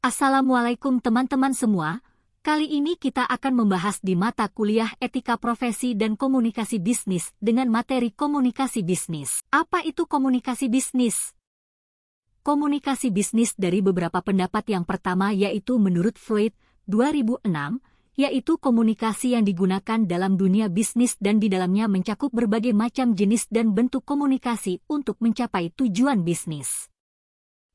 Assalamualaikum teman-teman semua. Kali ini kita akan membahas di mata kuliah Etika Profesi dan Komunikasi Bisnis dengan materi komunikasi bisnis. Apa itu komunikasi bisnis? Komunikasi bisnis dari beberapa pendapat. Yang pertama yaitu menurut Freud 2006, yaitu komunikasi yang digunakan dalam dunia bisnis dan di dalamnya mencakup berbagai macam jenis dan bentuk komunikasi untuk mencapai tujuan bisnis.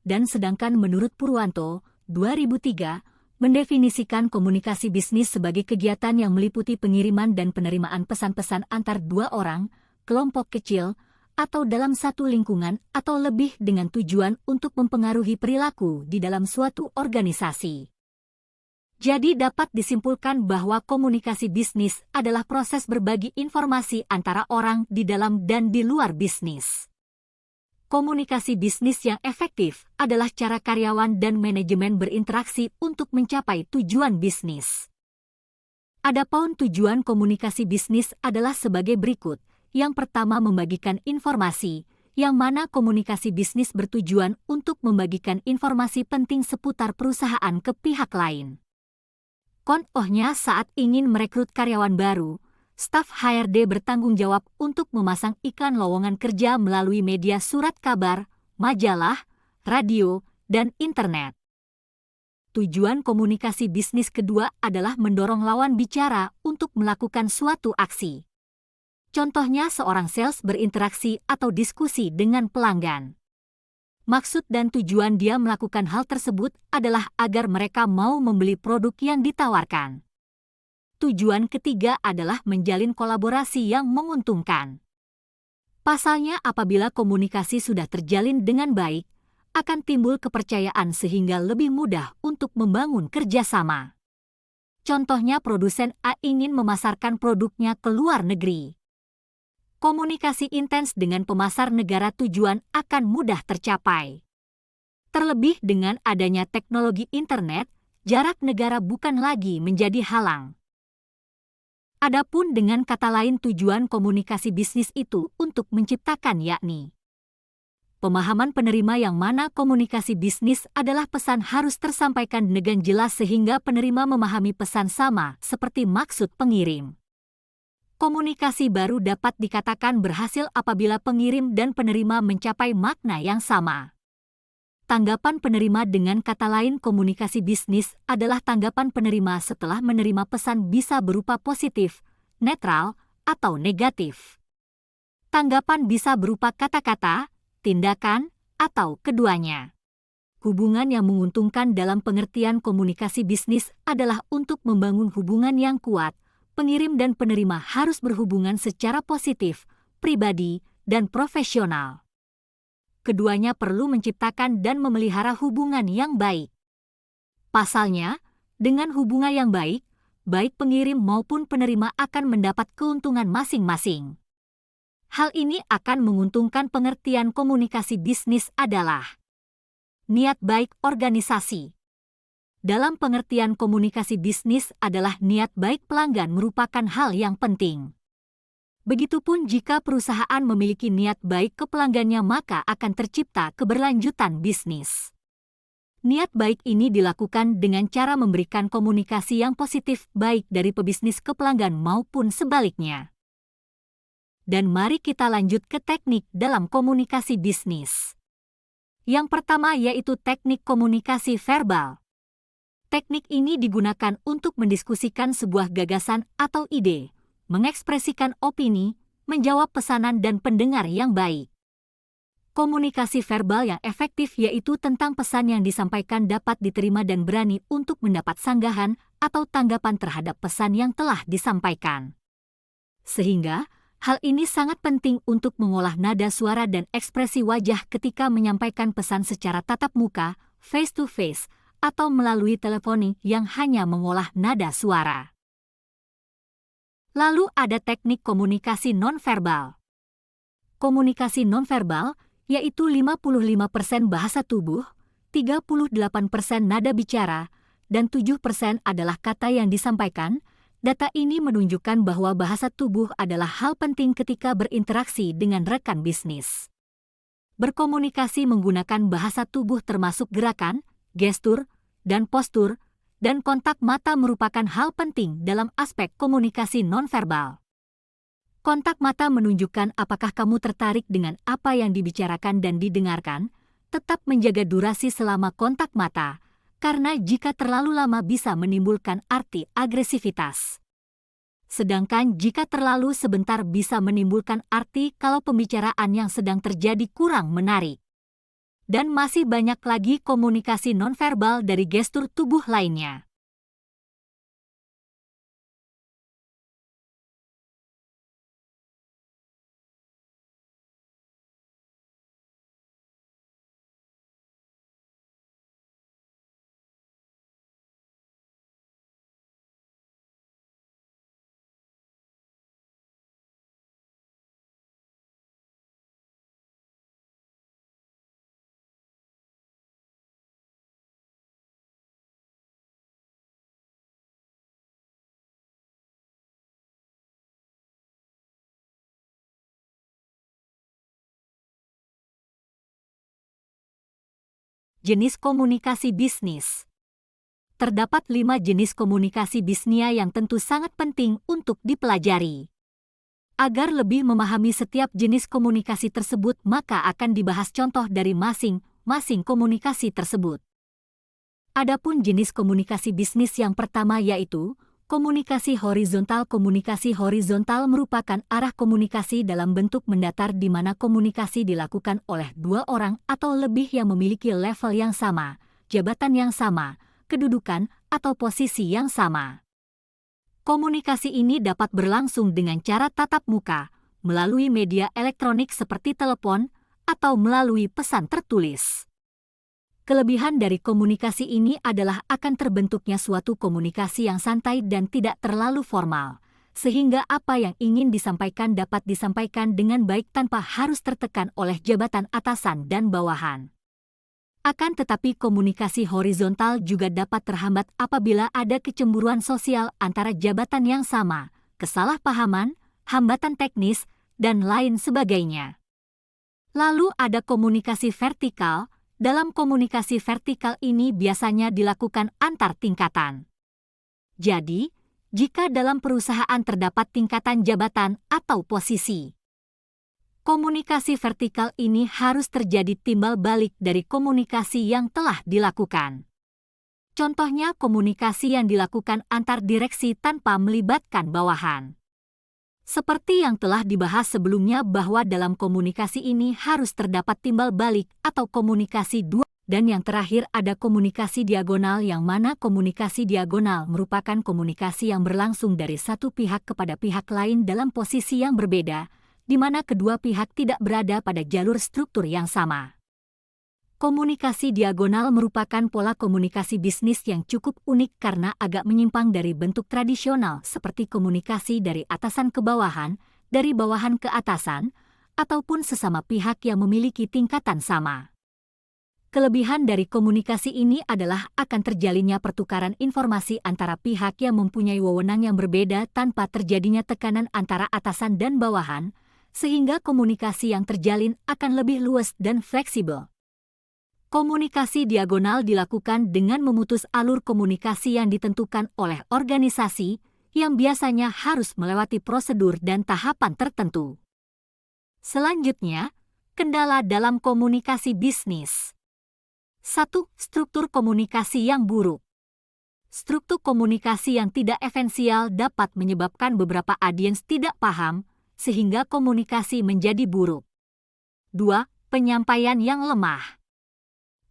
Dan sedangkan menurut Purwanto 2003, mendefinisikan komunikasi bisnis sebagai kegiatan yang meliputi pengiriman dan penerimaan pesan-pesan antar dua orang, kelompok kecil, atau dalam satu lingkungan atau lebih dengan tujuan untuk mempengaruhi perilaku di dalam suatu organisasi. Jadi dapat disimpulkan bahwa komunikasi bisnis adalah proses berbagi informasi antara orang di dalam dan di luar bisnis. Komunikasi bisnis yang efektif adalah cara karyawan dan manajemen berinteraksi untuk mencapai tujuan bisnis. Adapun tujuan komunikasi bisnis adalah sebagai berikut. Yang pertama, membagikan informasi, yang mana komunikasi bisnis bertujuan untuk membagikan informasi penting seputar perusahaan ke pihak lain. Contohnya saat ingin merekrut karyawan baru, staf HRD bertanggung jawab untuk memasang iklan lowongan kerja melalui media surat kabar, majalah, radio, dan internet. Tujuan komunikasi bisnis kedua adalah mendorong lawan bicara untuk melakukan suatu aksi. Contohnya seorang sales berinteraksi atau diskusi dengan pelanggan. Maksud dan tujuan dia melakukan hal tersebut adalah agar mereka mau membeli produk yang ditawarkan. Tujuan ketiga adalah menjalin kolaborasi yang menguntungkan. Pasalnya, apabila komunikasi sudah terjalin dengan baik, akan timbul kepercayaan sehingga lebih mudah untuk membangun kerjasama. Contohnya produsen A ingin memasarkan produknya ke luar negeri. Komunikasi intens dengan pemasar negara tujuan akan mudah tercapai. Terlebih dengan adanya teknologi internet, jarak negara bukan lagi menjadi halang. Adapun dengan kata lain, tujuan komunikasi bisnis itu untuk menciptakan yakni pemahaman penerima, yang mana komunikasi bisnis adalah pesan harus tersampaikan dengan jelas sehingga penerima memahami pesan sama seperti maksud pengirim. Komunikasi baru dapat dikatakan berhasil apabila pengirim dan penerima mencapai makna yang sama. Tanggapan penerima, dengan kata lain komunikasi bisnis adalah tanggapan penerima setelah menerima pesan, bisa berupa positif, netral, atau negatif. Tanggapan bisa berupa kata-kata, tindakan, atau keduanya. Hubungan yang menguntungkan dalam pengertian komunikasi bisnis adalah untuk membangun hubungan yang kuat. Pengirim dan penerima harus berhubungan secara positif, pribadi, dan profesional. Keduanya perlu menciptakan dan memelihara hubungan yang baik. Pasalnya, dengan hubungan yang baik, baik pengirim maupun penerima akan mendapat keuntungan masing-masing. Hal ini akan menguntungkan. Pengertian komunikasi bisnis adalah niat baik organisasi. Dalam pengertian komunikasi bisnis adalah niat baik pelanggan merupakan hal yang penting. Begitupun jika perusahaan memiliki niat baik ke pelanggannya, maka akan tercipta keberlanjutan bisnis. Niat baik ini dilakukan dengan cara memberikan komunikasi yang positif baik dari pebisnis ke pelanggan maupun sebaliknya. Dan mari kita lanjut ke teknik dalam komunikasi bisnis. Yang pertama yaitu teknik komunikasi verbal. Teknik ini digunakan untuk mendiskusikan sebuah gagasan atau ide, mengekspresikan opini, menjawab pesanan dan pendengar yang baik. Komunikasi verbal yang efektif yaitu tentang pesan yang disampaikan dapat diterima dan berani untuk mendapat sanggahan atau tanggapan terhadap pesan yang telah disampaikan. Sehingga, hal ini sangat penting untuk mengolah nada suara dan ekspresi wajah ketika menyampaikan pesan secara tatap muka, face to face, atau melalui teleponi yang hanya mengolah nada suara. Lalu ada teknik komunikasi nonverbal. Komunikasi nonverbal yaitu 55% bahasa tubuh, 38% nada bicara, dan 7% adalah kata yang disampaikan. Data ini menunjukkan bahwa bahasa tubuh adalah hal penting ketika berinteraksi dengan rekan bisnis. Berkomunikasi menggunakan bahasa tubuh termasuk gerakan, gestur, dan postur, dan kontak mata merupakan hal penting dalam aspek komunikasi nonverbal. Kontak mata menunjukkan apakah kamu tertarik dengan apa yang dibicarakan dan didengarkan. Tetap menjaga durasi selama kontak mata, karena jika terlalu lama bisa menimbulkan arti agresivitas. Sedangkan jika terlalu sebentar bisa menimbulkan arti kalau pembicaraan yang sedang terjadi kurang menarik. Dan masih banyak lagi komunikasi nonverbal dari gestur tubuh lainnya. Jenis komunikasi bisnis. Terdapat 5 jenis komunikasi bisnis yang tentu sangat penting untuk dipelajari. Agar lebih memahami setiap jenis komunikasi tersebut, maka akan dibahas contoh dari masing-masing komunikasi tersebut. Adapun jenis komunikasi bisnis yang pertama yaitu komunikasi horizontal. Komunikasi horizontal merupakan arah komunikasi dalam bentuk mendatar di mana komunikasi dilakukan oleh dua orang atau lebih yang memiliki level yang sama, jabatan yang sama, kedudukan, atau posisi yang sama. Komunikasi ini dapat berlangsung dengan cara tatap muka, melalui media elektronik seperti telepon, atau melalui pesan tertulis. Kelebihan dari komunikasi ini adalah akan terbentuknya suatu komunikasi yang santai dan tidak terlalu formal, sehingga apa yang ingin disampaikan dapat disampaikan dengan baik tanpa harus tertekan oleh jabatan atasan dan bawahan. Akan tetapi komunikasi horizontal juga dapat terhambat apabila ada kecemburuan sosial antara jabatan yang sama, kesalahpahaman, hambatan teknis, dan lain sebagainya. Lalu ada komunikasi vertikal. Dalam komunikasi vertikal ini biasanya dilakukan antar tingkatan. Jadi, jika dalam perusahaan terdapat tingkatan jabatan atau posisi, komunikasi vertikal ini harus terjadi timbal balik dari komunikasi yang telah dilakukan. Contohnya komunikasi yang dilakukan antar direksi tanpa melibatkan bawahan. Seperti yang telah dibahas sebelumnya bahwa dalam komunikasi ini harus terdapat timbal balik atau komunikasi dua. Dan yang terakhir ada komunikasi diagonal, yang mana komunikasi diagonal merupakan komunikasi yang berlangsung dari satu pihak kepada pihak lain dalam posisi yang berbeda, di mana kedua pihak tidak berada pada jalur struktur yang sama. Komunikasi diagonal merupakan pola komunikasi bisnis yang cukup unik karena agak menyimpang dari bentuk tradisional seperti komunikasi dari atasan ke bawahan, dari bawahan ke atasan, ataupun sesama pihak yang memiliki tingkatan sama. Kelebihan dari komunikasi ini adalah akan terjalinnya pertukaran informasi antara pihak yang mempunyai wewenang yang berbeda tanpa terjadinya tekanan antara atasan dan bawahan, sehingga komunikasi yang terjalin akan lebih luas dan fleksibel. Komunikasi diagonal dilakukan dengan memutus alur komunikasi yang ditentukan oleh organisasi yang biasanya harus melewati prosedur dan tahapan tertentu. Selanjutnya, kendala dalam komunikasi bisnis. 1. Struktur komunikasi yang buruk. Struktur komunikasi yang tidak esensial dapat menyebabkan beberapa audiens tidak paham, sehingga komunikasi menjadi buruk. 2. Penyampaian yang lemah.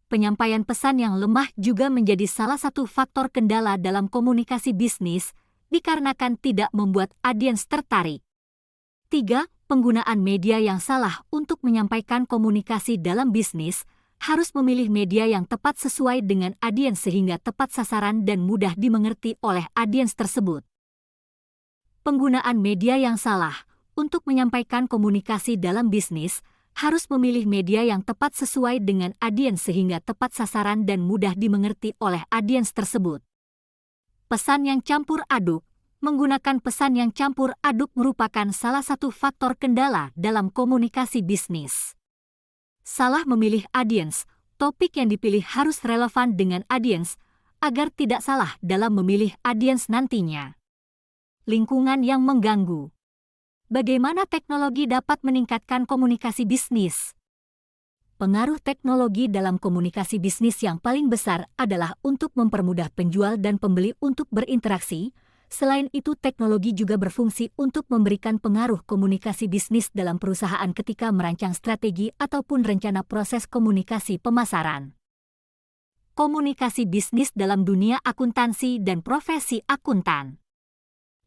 Penyampaian pesan yang lemah juga menjadi salah satu faktor kendala dalam komunikasi bisnis, dikarenakan tidak membuat audiens tertarik. 3. Penggunaan media yang salah. Untuk menyampaikan komunikasi dalam bisnis, harus memilih media yang tepat sesuai dengan audiens sehingga tepat sasaran dan mudah dimengerti oleh audiens tersebut. Penggunaan media yang salah. Untuk menyampaikan komunikasi dalam bisnis, harus memilih media yang tepat sesuai dengan audiens sehingga tepat sasaran dan mudah dimengerti oleh audiens tersebut. Pesan yang campur aduk. Menggunakan pesan yang campur aduk merupakan salah satu faktor kendala dalam komunikasi bisnis. Salah memilih audiens. Topik yang dipilih harus relevan dengan audiens, agar tidak salah dalam memilih audiens nantinya. Lingkungan yang mengganggu. Bagaimana teknologi dapat meningkatkan komunikasi bisnis? Pengaruh teknologi dalam komunikasi bisnis yang paling besar adalah untuk mempermudah penjual dan pembeli untuk berinteraksi. Selain itu, teknologi juga berfungsi untuk memberikan pengaruh komunikasi bisnis dalam perusahaan ketika merancang strategi ataupun rencana proses komunikasi pemasaran. Komunikasi bisnis dalam dunia akuntansi dan profesi akuntan.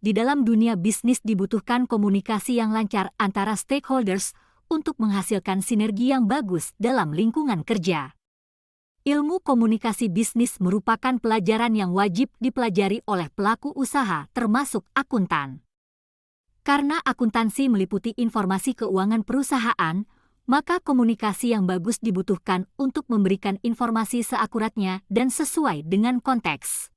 Di dalam dunia bisnis dibutuhkan komunikasi yang lancar antara stakeholders untuk menghasilkan sinergi yang bagus dalam lingkungan kerja. Ilmu komunikasi bisnis merupakan pelajaran yang wajib dipelajari oleh pelaku usaha termasuk akuntan. Karena akuntansi meliputi informasi keuangan perusahaan, maka komunikasi yang bagus dibutuhkan untuk memberikan informasi seakuratnya dan sesuai dengan konteks.